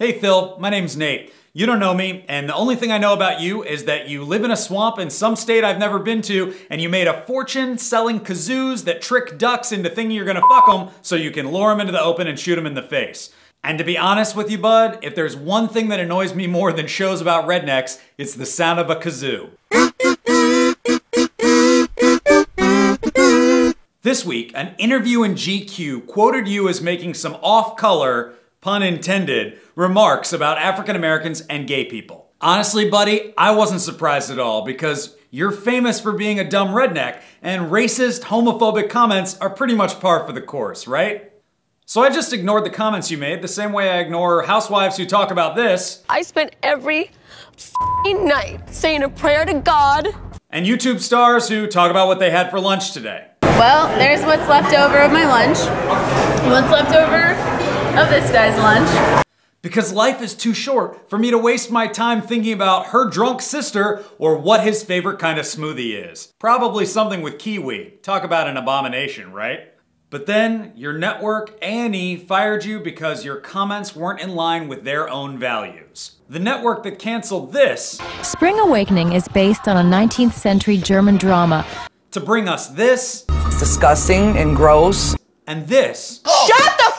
Hey Phil, my name's Nate. You don't know me, and the only thing I know about you is that you live in a swamp in some state I've never been to, and you made a fortune selling kazoos that trick ducks into thinking you're gonna fuck them so you can lure them into the open and shoot them in the face. And to be honest with you, bud, if there's one thing that annoys me more than shows about rednecks, it's the sound of a kazoo. This week, an interview in GQ quoted you as making some off-color, pun intended, remarks about African Americans and gay people. Honestly, buddy, I wasn't surprised at all because you're famous for being a dumb redneck, and racist, homophobic comments are pretty much par for the course, right? So I just ignored the comments you made the same way I ignore housewives who talk about this. I spent every night saying a prayer to God. And YouTube stars who talk about what they had for lunch today. Well, there's what's left over of my lunch. What's left over of this guy's lunch. Because life is too short for me to waste my time thinking about her drunk sister or what his favorite kind of smoothie is. Probably something with kiwi. Talk about an abomination, right? But then your network, A&E, fired you because your comments weren't in line with their own values. The network that canceled this, Spring Awakening, is based on a 19th century German drama. To bring us this, it's disgusting and gross. And this, Shut the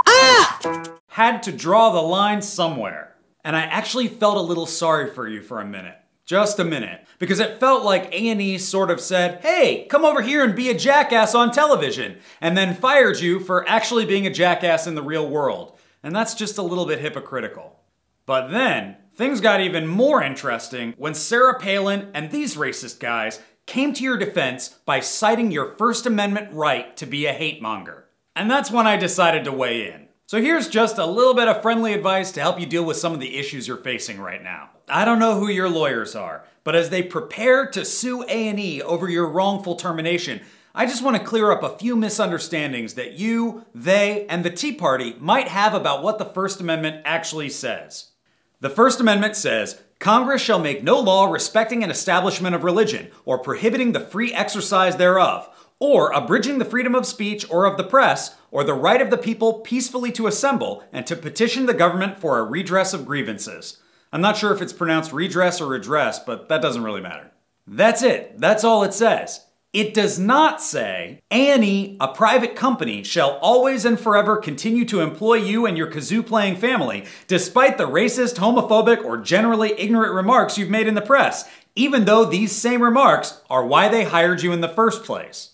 up! had to draw the line somewhere. And I actually felt a little sorry for you for a minute. Just a minute. Because it felt like A&E sort of said, hey, come over here and be a jackass on television, and then fired you for actually being a jackass in the real world. And that's just a little bit hypocritical. But then, things got even more interesting when Sarah Palin and these racist guys came to your defense by citing your First Amendment right to be a hate monger. And that's when I decided to weigh in. So here's just a little bit of friendly advice to help you deal with some of the issues you're facing right now. I don't know who your lawyers are, but as they prepare to sue A&E over your wrongful termination, I just want to clear up a few misunderstandings that you, they, and the Tea Party might have about what the First Amendment actually says. The First Amendment says, Congress shall make no law respecting an establishment of religion, or prohibiting the free exercise thereof, or abridging the freedom of speech or of the press, or the right of the people peacefully to assemble and to petition the government for a redress of grievances. I'm not sure if it's pronounced redress or redress, but that doesn't really matter. That's it. That's all it says. It does not say, A&E, a private company, shall always and forever continue to employ you and your kazoo-playing family, despite the racist, homophobic, or generally ignorant remarks you've made in the press, even though these same remarks are why they hired you in the first place.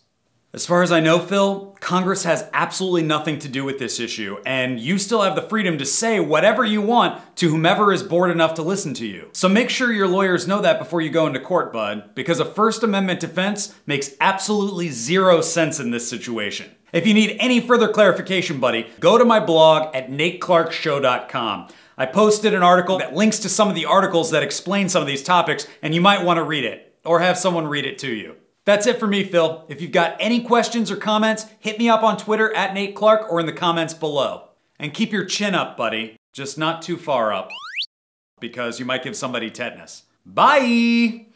As far as I know, Phil, Congress has absolutely nothing to do with this issue, and you still have the freedom to say whatever you want to whomever is bored enough to listen to you. So make sure your lawyers know that before you go into court, bud, because a First Amendment defense makes absolutely zero sense in this situation. If you need any further clarification, buddy, go to my blog at nateclarkshow.com. I posted an article that links to some of the articles that explain some of these topics, and you might want to read it, or have someone read it to you. That's it for me, Phil. If you've got any questions or comments, hit me up on Twitter at Nate Clark or in the comments below. And keep your chin up, buddy. Just not too far up, because you might give somebody tetanus. Bye!